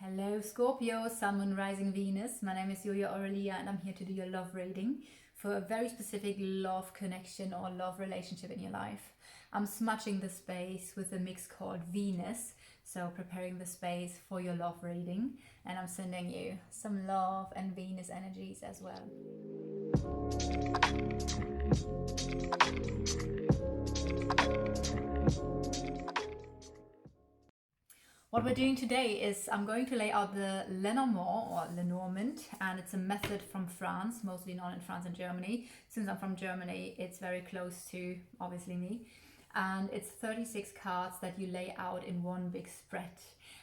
Hello Scorpio, Sun, Moon, Rising, Venus. My name is Julia Aurelia and I'm here to do your love reading for a very specific love connection or love relationship in your life. I'm smudging the space with a mix called Venus, so preparing the space for your love reading, and I'm sending you some love and Venus energies as well. What we're doing today is I'm going to lay out the Lenormand or Lenormand, and it's a method from France, mostly known in France and Germany. Since I'm from Germany, it's very close to obviously me. And it's 36 cards that you lay out in one big spread.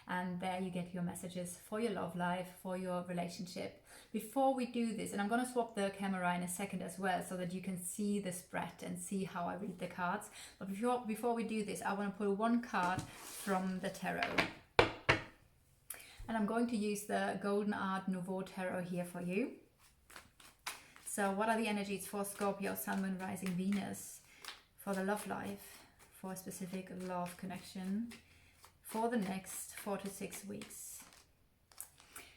And there you get your messages for your love life, for your relationship. Before we do this, and I'm going to swap the camera in a second as well so that you can see the spread and see how I read the cards. But before we do this, I want to pull one card from the tarot. And I'm going to use the Golden Art Nouveau Tarot here for you. So what are the energies for Scorpio, Sun, Moon, Rising, Venus, for the love life, for a specific love connection, for the next 4 to 6 weeks?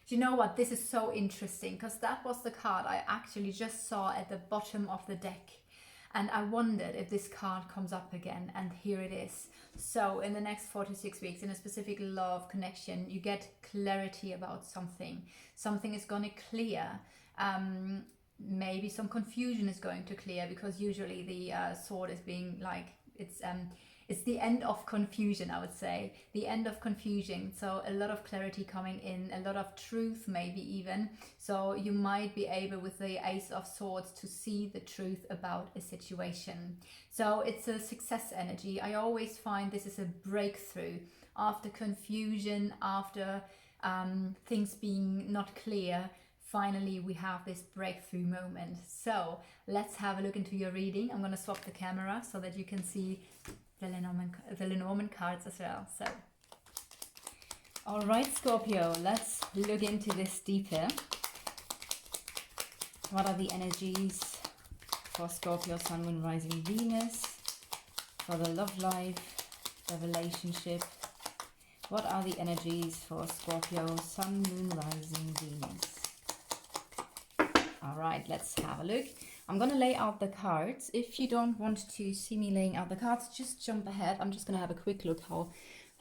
Do you know what? This is so interesting because that was the card I actually just saw at the bottom of the deck. And I wondered if this card comes up again, and here it is. So in the next 4 to 6 weeks, in a specific love connection, you get clarity about something. Something is going to clear. Maybe some confusion is going to clear, because usually the sword is being like, it's the end of confusion, I would say. The end of confusion. So a lot of clarity coming in, a lot of truth maybe even. So you might be able with the Ace of Swords to see the truth about a situation. So it's a success energy. I always find this is a breakthrough after confusion, after things being not clear. Finally, we have this breakthrough moment. So let's have a look into your reading. I'm going to swap the camera so that you can see the Lenormand cards as well. So, all right, Scorpio, let's look into this deeper. What are the energies for Scorpio, Sun, Moon, Rising, Venus, for the love life, the relationship? What are the energies for Scorpio, Sun, Moon, Rising, Venus? All right, let's have a look. I'm going to lay out the cards. If you don't want to see me laying out the cards, just jump ahead. I'm just going to have a quick look how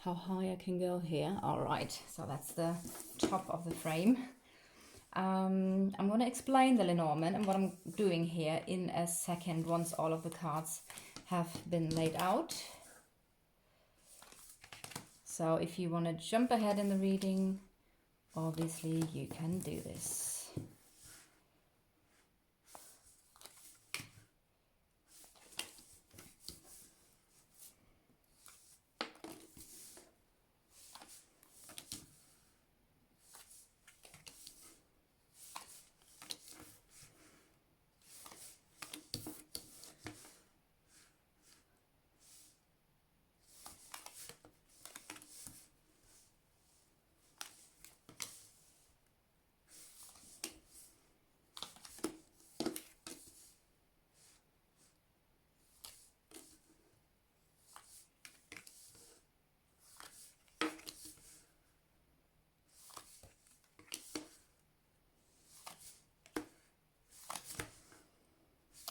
high I can go here. All right, so that's the top of the frame. I'm going to explain the Lenormand and what I'm doing here in a second once all of the cards have been laid out. So if you want to jump ahead in the reading, obviously you can do this.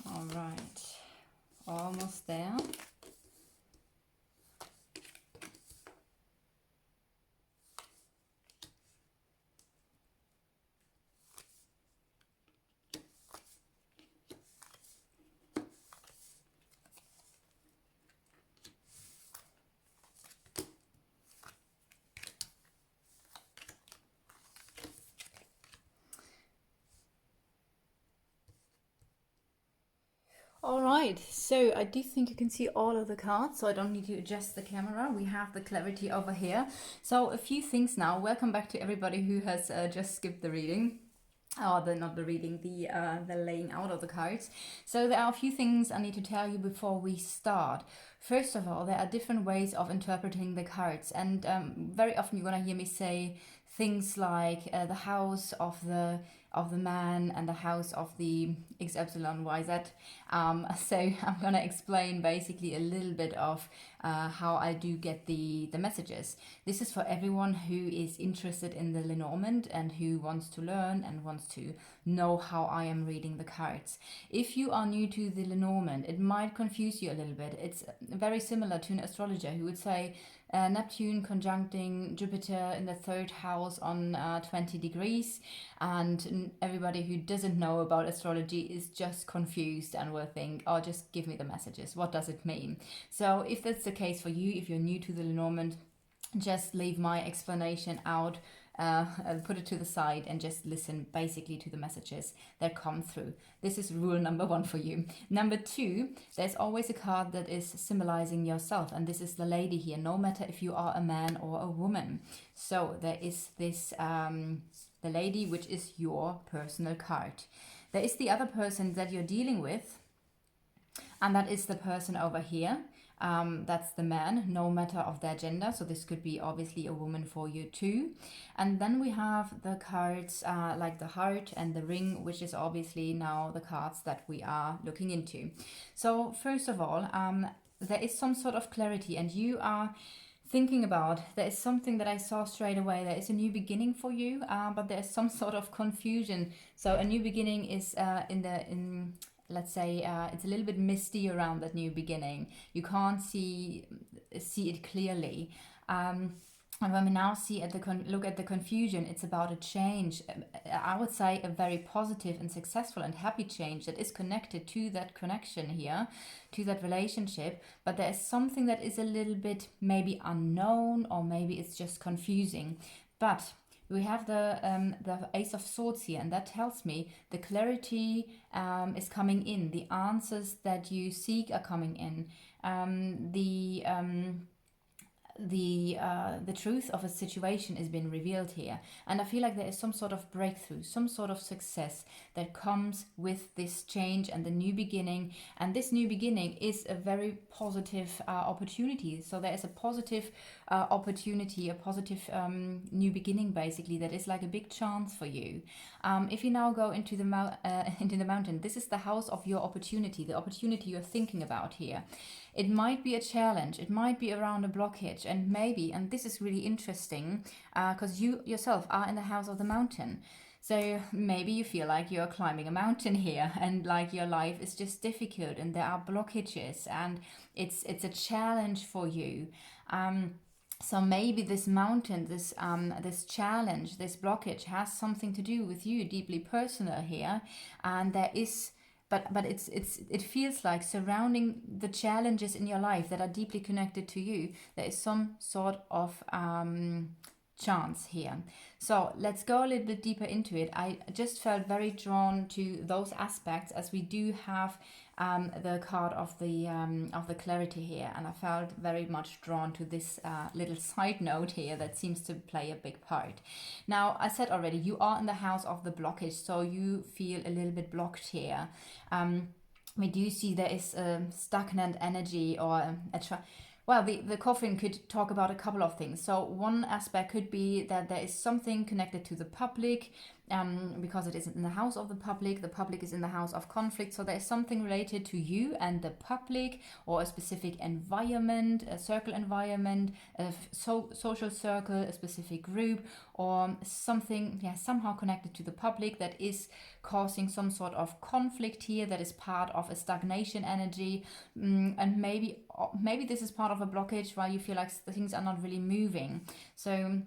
All right, almost there. All right, so I do think you can see all of the cards, so I don't need to adjust the camera. We have the clarity over here. So a few things now. Welcome back to everybody who has just skipped the reading. Or not the reading, the laying out of the cards. So there are a few things I need to tell you before we start. First of all, there are different ways of interpreting the cards, and very often you're gonna hear me say things like the house of of the man and the house of the XYYZ. So I'm going to explain basically a little bit of how I do get the messages. This is for everyone who is interested in the Lenormand and who wants to learn and wants to know how I am reading the cards. If you are new to the Lenormand, it might confuse you a little bit. It's very similar to an astrologer who would say Neptune conjuncting Jupiter in the 3rd house on 20 degrees, and everybody who doesn't know about astrology is just confused and will think, oh, just give me the messages. What does it mean? So if that's the case for you, if you're new to the Lenormand, just leave my explanation out, put it to the side and just listen basically to the messages that come through. This is rule number 1 for you. Number 2, there's always a card that is symbolizing yourself, and this is the lady here, no matter if you are a man or a woman. So there is this, the lady, which is your personal card. There is the other person that you're dealing with, and that is the person over here. That's the man, no matter of their gender. So this could be obviously a woman for you too. And then we have the cards like the heart and the ring, which is obviously now the cards that we are looking into. So first of all, there is some sort of clarity, and you are thinking about, there is something that I saw straight away. There is a new beginning for you, but there's some sort of confusion. So a new beginning is let's say it's a little bit misty around that new beginning. You can't see it clearly. And when we now see look at the confusion, it's about a change. I would say a very positive and successful and happy change that is connected to that connection here, to that relationship. But there is something that is a little bit maybe unknown, or maybe it's just confusing. But we have the Ace of Swords here, and that tells me the clarity is coming in. The answers that you seek are coming in. The truth of a situation is being revealed here, and I feel like there is some sort of breakthrough, some sort of success that comes with this change and the new beginning. And this new beginning is a very positive opportunity. So there is a positive opportunity, a positive new beginning basically, that is like a big chance for you. If you now go into the mountain, this is the house of your opportunity, the opportunity you're thinking about here. It might be a challenge, it might be around a blockage, and maybe, and this is really interesting, because you yourself are in the house of the mountain. So maybe you feel like you're climbing a mountain here, and like your life is just difficult and there are blockages, and it's a challenge for you. So maybe this mountain, this challenge, this blockage has something to do with you, deeply personal here, and there is. But it feels like surrounding the challenges in your life that are deeply connected to you, there is some sort of chance here. So let's go a little bit deeper into it. I just felt very drawn to those aspects, as we do have the card of the clarity here, and I felt very much drawn to this little side note here that seems to play a big part. Now, I said already, you are in the house of the blockage, so you feel a little bit blocked here. We do see there is a stagnant energy, or well, the coffin could talk about a couple of things. So one aspect could be that there is something connected to the public, because it is in the house of the public. The public is in the house of conflict. So there is something related to you and the public, or a specific environment, a circle environment, a social circle, a specific group, or something, somehow connected to the public that is causing some sort of conflict here, that is part of a stagnation energy. And maybe this is part of a blockage while you feel like things are not really moving. So,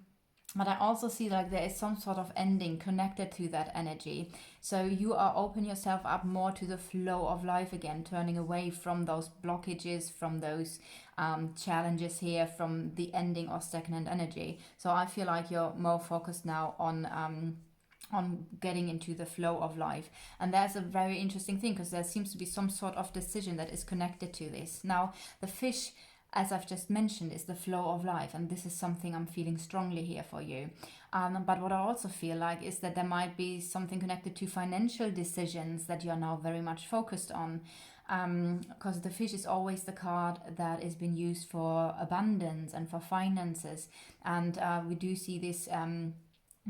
but I also see like there is some sort of ending connected to that energy. So you are opening yourself up more to the flow of life again, turning away from those blockages, from those challenges here, from the ending or stagnant energy. So I feel like you're more focused now on getting into the flow of life. And that's a very interesting thing, because there seems to be some sort of decision that is connected to this. Now, the fish, as I've just mentioned, is the flow of life, and this is something I'm feeling strongly here for you. But what I also feel like is that there might be something connected to financial decisions that you are now very much focused on, because the fish is always the card that is being used for abundance and for finances, and we do see this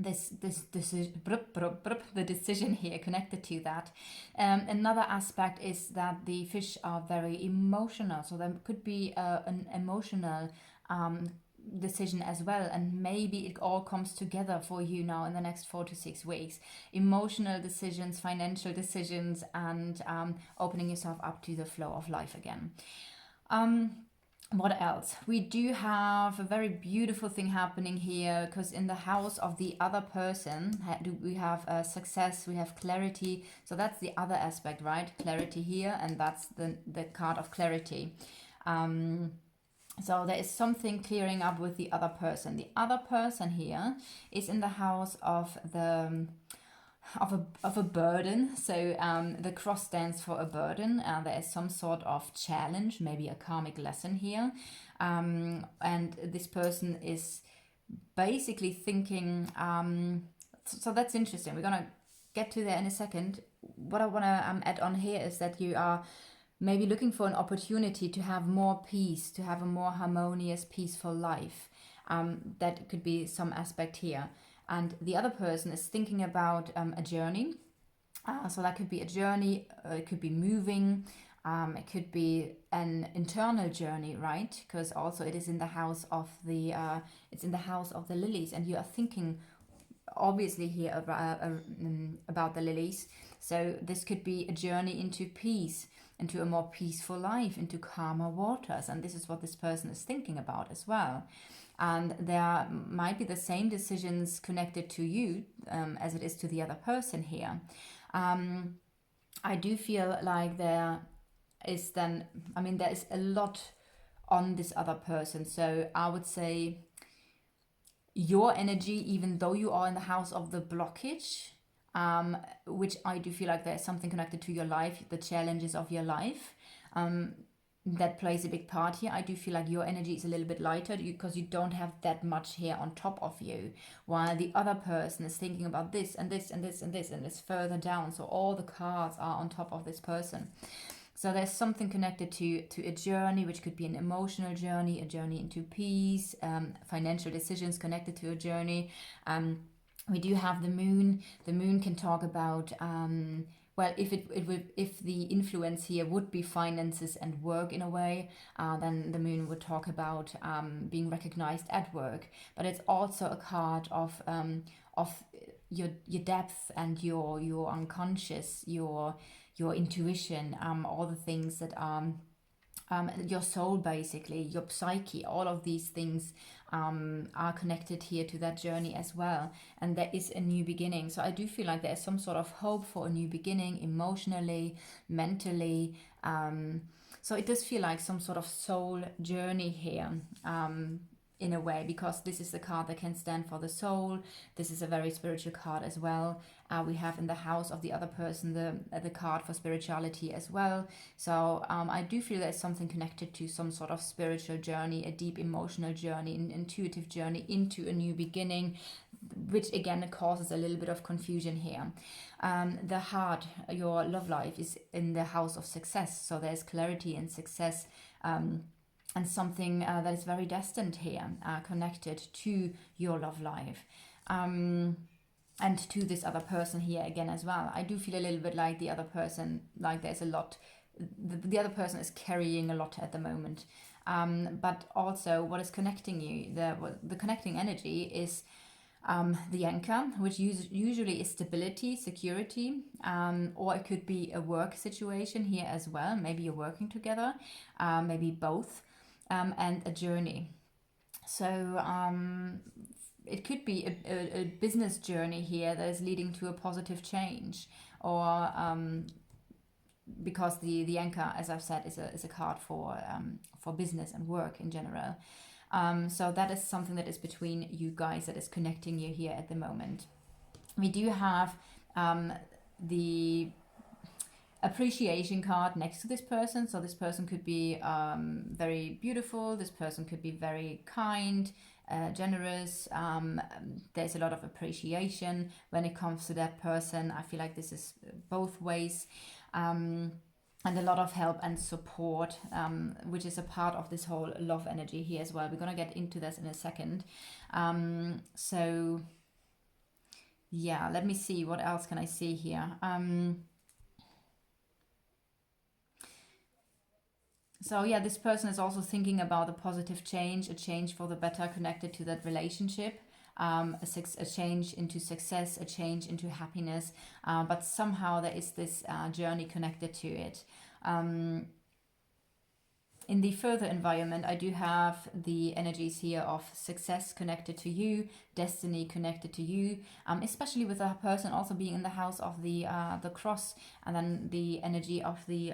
this decision, the decision here connected to that. Another aspect is that the fish are very emotional, so there could be an emotional decision as well, and maybe it all comes together for you now in the next 4 to 6 weeks. Emotional decisions, financial decisions, and opening yourself up to the flow of life again. What else? We do have a very beautiful thing happening here, because in the house of the other person, we have success, we have clarity. So that's the other aspect, right? Clarity here, and that's the card of clarity. So there is something clearing up with the other person. The other person here is in the house of the of a burden. So the cross stands for a burden. There is some sort of challenge, maybe a karmic lesson here. And this person is basically thinking, so that's interesting. We're going to get to that in a second. What I want to add on here is that you are maybe looking for an opportunity to have more peace, to have a more harmonious, peaceful life. That could be some aspect here. And the other person is thinking about a journey. So that could be a journey, it could be moving, it could be an internal journey, right? Because also it is in the house of the lilies, and you are thinking obviously here about the lilies. So this could be a journey into peace, into a more peaceful life, into calmer waters, and this is what this person is thinking about as well. And there might be the same decisions connected to you as it is to the other person here. I do feel like there is there is a lot on this other person. So I would say your energy, even though you are in the house of the blockage, which I do feel like there's something connected to your life, the challenges of your life, that plays a big part here. I do feel like your energy is a little bit lighter because you don't have that much here on top of you, while the other person is thinking about this and this and this and this and it's further down. So all the cards are on top of this person. So there's something connected to a journey, which could be an emotional journey, a journey into peace, financial decisions connected to a journey. We do have the moon. The moon can talk about well, if the influence here would be finances and work in a way, then the moon would talk about being recognized at work. But it's also a card of your depth and your unconscious, your intuition, all the things that are your soul, basically, your psyche, all of these things are connected here to that journey as well. And there is a new beginning. So I do feel like there's some sort of hope for a new beginning, emotionally, mentally. So it does feel like some sort of soul journey here. In a way, because this is the card that can stand for the soul. This is a very spiritual card as well. We have in the house of the other person the card for spirituality as well. So I do feel there's something connected to some sort of spiritual journey, a deep emotional journey, an intuitive journey into a new beginning, which again causes a little bit of confusion here. The heart, your love life, is in the house of success. So there's clarity and success. And something that is very destined here, connected to your love life, and to this other person here again as well. I do feel a little bit like the other person, like there's a lot, the other person is carrying a lot at the moment. But also what is connecting you, the connecting energy is the anchor, which usually is stability, security, or it could be a work situation here as well. Maybe you're working together, maybe both. And a journey. So it could be a business journey here that is leading to a positive change, or because the anchor, as I've said, is a card for business and work in general. So that is something that is between you guys, that is connecting you here at the moment. We do have the appreciation card next to this person. So this person could be very beautiful, this person could be very kind, generous. There's a lot of appreciation when it comes to that person. I feel like this is both ways, and a lot of help and support, which is a part of this whole love energy here as well. We're going to get into this in a second. So Yeah, let me see. What else can I see here? So yeah, this person is also thinking about a positive change, a change for the better connected to that relationship. A change into success, a change into happiness, but somehow there is this journey connected to it. In the further environment, I do have the energies here of success connected to you, destiny connected to you, especially with a person also being in the house of the cross, and then the energy of the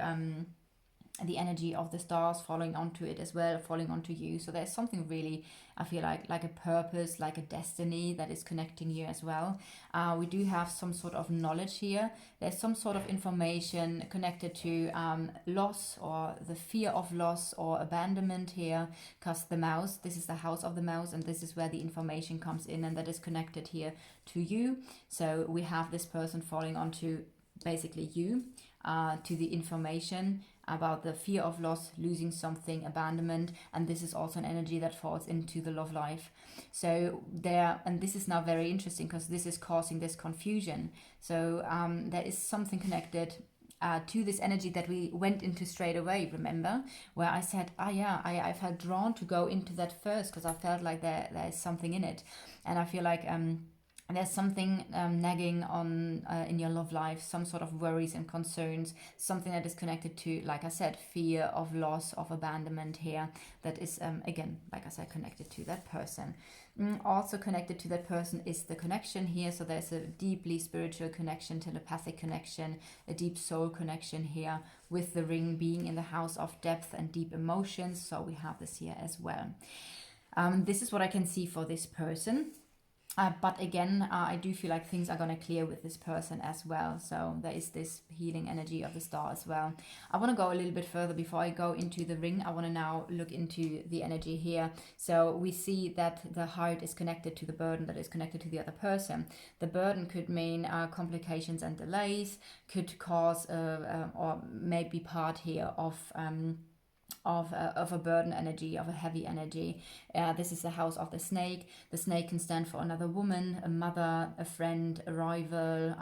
stars falling onto it as well, falling onto you. So there's something really, I feel like a purpose, like a destiny that is connecting you as well. We do have some sort of knowledge here. There's some sort of information connected to loss, or the fear of loss or abandonment here, because the mouse, this is the house of the mouse, and this is where the information comes in, and that is connected here to you. So we have this person falling onto basically you, to the information about the fear of loss, losing something, abandonment, and this is also an energy that falls into the love life. So there, and this is now very interesting because this is causing this confusion. So there is something connected to this energy that we went into straight away, remember, where I said, I felt drawn to go into that first because I felt like there is something in it. And I feel like there's something nagging on in your love life, some sort of worries and concerns, something that is connected to, like I said, fear of loss, of abandonment here, that is, again, like I said, connected to that person. Also connected to that person is the connection here. So there's a deeply spiritual connection, telepathic connection, a deep soul connection here, with the ring being in the house of depth and deep emotions. So we have this here as well. This is what I can see for this person. But again, I do feel like things are going to clear with this person as well. So there is this healing energy of the star as well. I want to go a little bit further before I go into the ring. I want to now look into the energy here. So we see that the heart is connected to the burden that is connected to the other person. The burden could mean complications and delays, could cause or may be part here of a burden energy, of a heavy energy. This is the house of the snake. The snake can stand for another woman, a mother, a friend, a rival.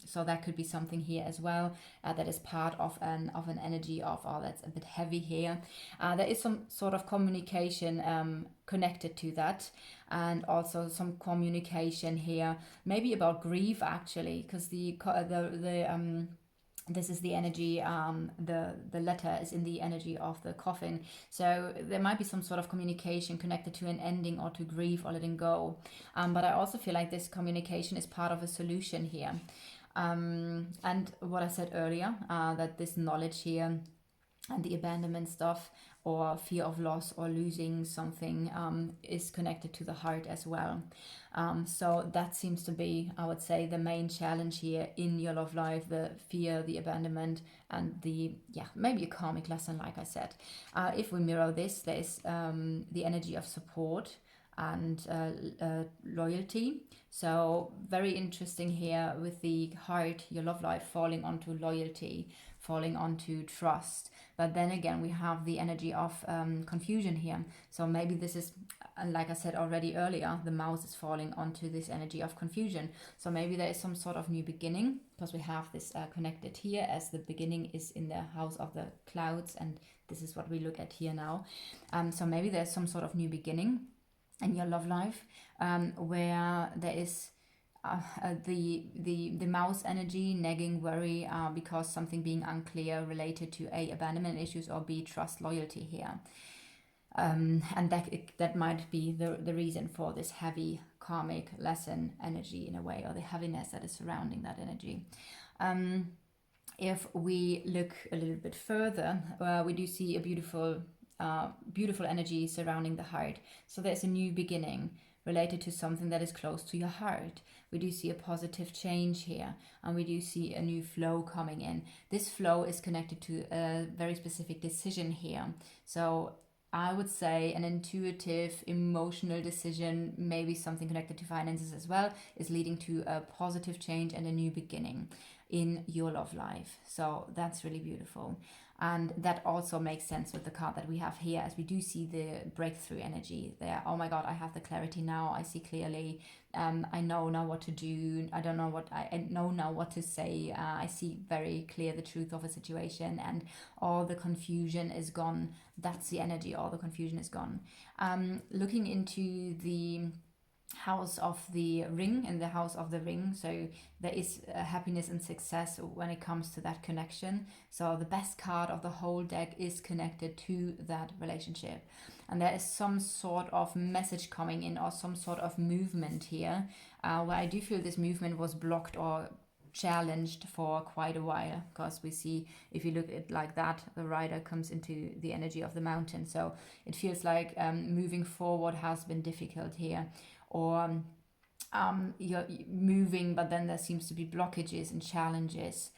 So that could be something here as well. That is part of an energy of, oh, that's a bit heavy here. There is some sort of communication connected to that, and also some communication here, maybe about grief actually, because this is the energy, the letter is in the energy of the coffin. So there might be some sort of communication connected to an ending or to grief or letting go. But I also feel like this communication is part of a solution here. And what I said earlier, that this knowledge here and the abandonment stuff, or fear of loss or losing something, is connected to the heart as well. So that seems to be, I would say, the main challenge here in your love life: the fear, the abandonment, and maybe a karmic lesson, like I said. If we mirror this, there's the energy of support and loyalty. So very interesting here with the heart, your love life falling onto loyalty, falling onto trust. But then again, we have the energy of confusion here. So maybe this is, like I said already earlier, the mouse is falling onto this energy of confusion. So maybe there is some sort of new beginning, because we have this connected here, as the beginning is in the house of the clouds, and this is what we look at here now. So maybe there's some sort of new beginning in your love life, where there is the mouse energy, nagging, worry, because something being unclear related to A, abandonment issues, or B, trust, loyalty here. And that might be the reason for this heavy karmic lesson energy in a way, or the heaviness that is surrounding that energy. If we look a little bit further, we do see a beautiful energy surrounding the heart. So there's a new beginning related to something that is close to your heart. We do see a positive change here, and we do see a new flow coming in. This flow is connected to a very specific decision here. So I would say an intuitive, emotional decision, maybe something connected to finances as well, is leading to a positive change and a new beginning in your love life. So that's really beautiful. And that also makes sense with the card that we have here, as we do see the breakthrough energy there. Oh my God, I have the clarity now. I see clearly. I know now what to do. I don't know what I know now what to say. I see very clear the truth of a situation, and all the confusion is gone. That's the energy. All the confusion is gone. Looking into the house of the ring, in the house of the ring, so there is happiness and success when it comes to that connection. So the best card of the whole deck is connected to that relationship, and there is some sort of message coming in, or some sort of movement here, where I do feel this movement was blocked or challenged for quite a while, because we see, if you look at it like that, the rider comes into the energy of the mountain. So it feels like moving forward has been difficult here, or you're moving, but then there seems to be blockages and challenges.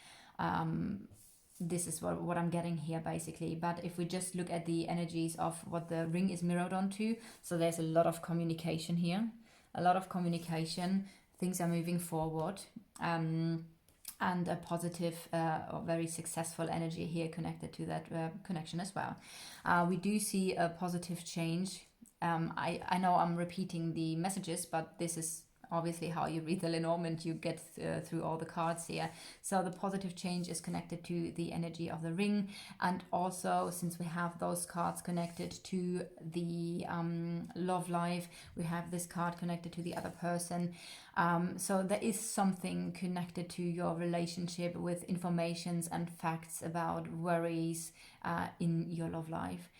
This is what I'm getting here, basically. But if we just look at the energies of what the ring is mirrored onto, so there's a lot of communication here, a lot of communication. Things are moving forward, and a positive or very successful energy here connected to that connection as well. We do see a positive change. I know I'm repeating the messages, but this is obviously how you read the Lenormand. You get through all the cards here. So the positive change is connected to the energy of the ring, and also, since we have those cards connected to the love life, we have this card connected to the other person. So there is something connected to your relationship, with informations and facts about worries in your love life.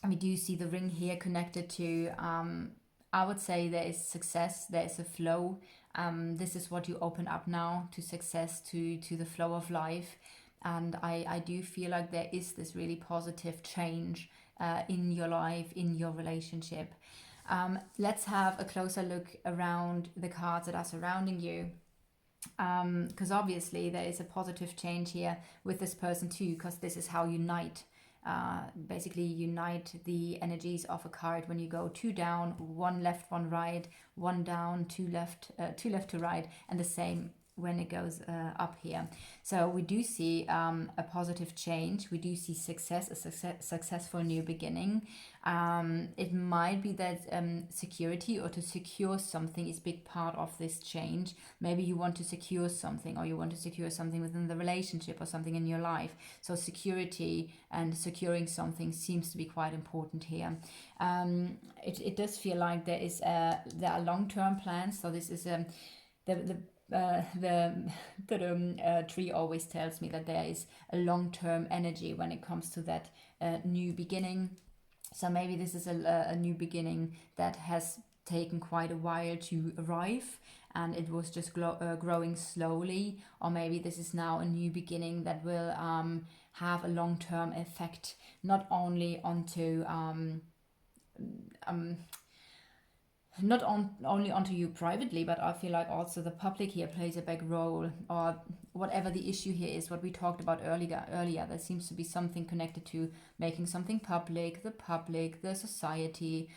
We do see the ring here connected to, I would say, there is success, there is a flow. This is what you open up now to, success, to the flow of life. And I do feel like there is this really positive change in your life, in your relationship. Let's have a closer look around the cards that are surrounding you. Because obviously there is a positive change here with this person too, because this is how you basically unite the energies of a card. When you go two down, one left, one right, one down, two left to right, and the same when it goes up here. So we do see a positive change. We do see success, a successful new beginning. It might be that security, or to secure something, is a big part of this change. Maybe you want to secure something, or you want to secure something within the relationship, or something in your life. So security and securing something seems to be quite important here. It does feel like there are long-term plans. So this is the tree always tells me that there is a long-term energy when it comes to that new beginning. So maybe this is a new beginning that has taken quite a while to arrive, and it was just growing slowly. Or maybe this is now a new beginning that will have a long-term effect, not only onto only onto you privately, but I feel like also the public here plays a big role, or whatever the issue here is, what we talked about earlier. There seems to be something connected to making something public, the society,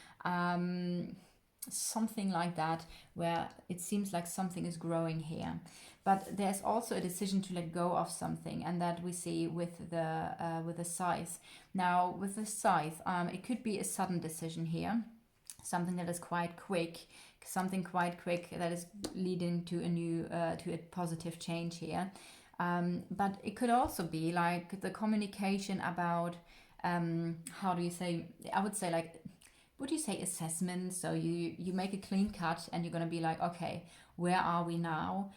something like that, where it seems like something is growing here. But there's also a decision to let go of something, and that we see with the scythe. Now with the scythe, it could be a sudden decision here, something that is quite quick, that is leading to a positive change here. But it could also be like the communication about, how do you say, I would say, like, would you say assessment? So you make a clean cut, and you're going to be like, okay, where are we now?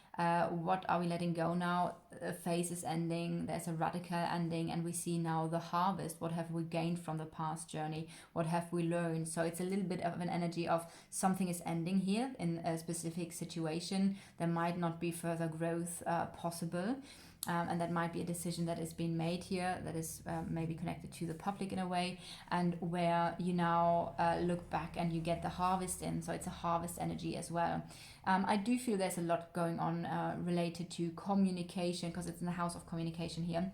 What are we letting go now? A phase is ending, there's a radical ending, and we see now the harvest. What have we gained from the past journey? What have we learned? So it's a little bit of an energy of something is ending here in a specific situation. There might not be further growth possible. And that might be a decision that is being made here, that is maybe connected to the public in a way, and where you now look back and you get the harvest in. So it's a harvest energy as well. I do feel there's a lot going on related to communication, because it's in the house of communication here.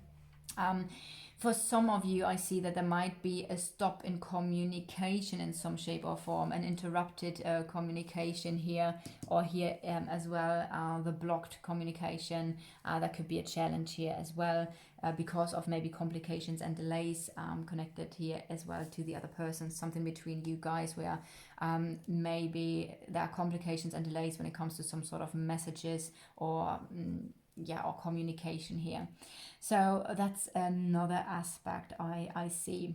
For some of you, I see that there might be a stop in communication in some shape or form, an interrupted communication here, or here as well, the blocked communication. That could be a challenge here as well, because of maybe complications and delays connected here as well to the other person, something between you guys where maybe there are complications and delays when it comes to some sort of messages or or communication here. So that's another aspect I see.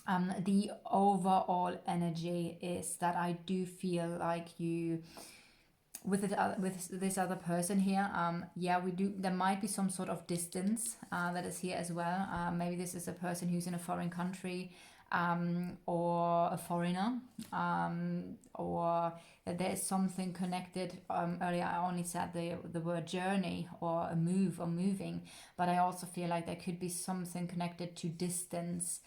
The overall energy is that I do feel like you, with this other person here, there might be some sort of distance that is here as well. Maybe this is a person who's in a foreign country, or a foreigner, or there's something connected. Earlier I only said the word journey or a move or moving, but I also feel like there could be something connected to distance.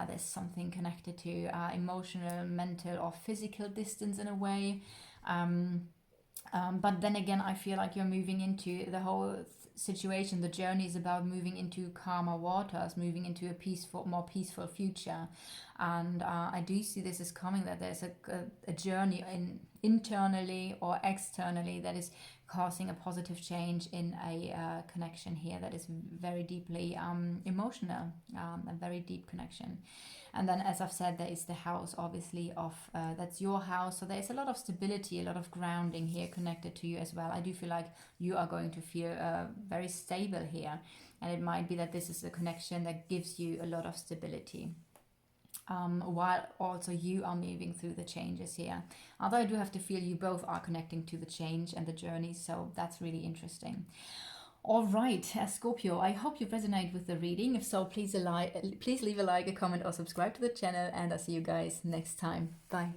There's something connected to emotional, mental, or physical distance in a way. But then again, I feel like you're moving into the whole situation. The journey is about moving into calmer waters, moving into a more peaceful future. And I do see this is coming, that there's a journey internally or externally that is causing a positive change in a connection here that is very deeply emotional, a very deep connection. And then, as I've said, there is the house, obviously, of that's your house. So there's a lot of stability, a lot of grounding here connected to you as well. I do feel like you are going to feel very stable here. And it might be that this is a connection that gives you a lot of stability, while also you are moving through the changes here. Although I do have to feel you both are connecting to the change and the journey. So that's really interesting. All right, Scorpio, I hope you resonate with the reading. If so, please leave a like, a comment, or subscribe to the channel, and I'll see you guys next time. Bye.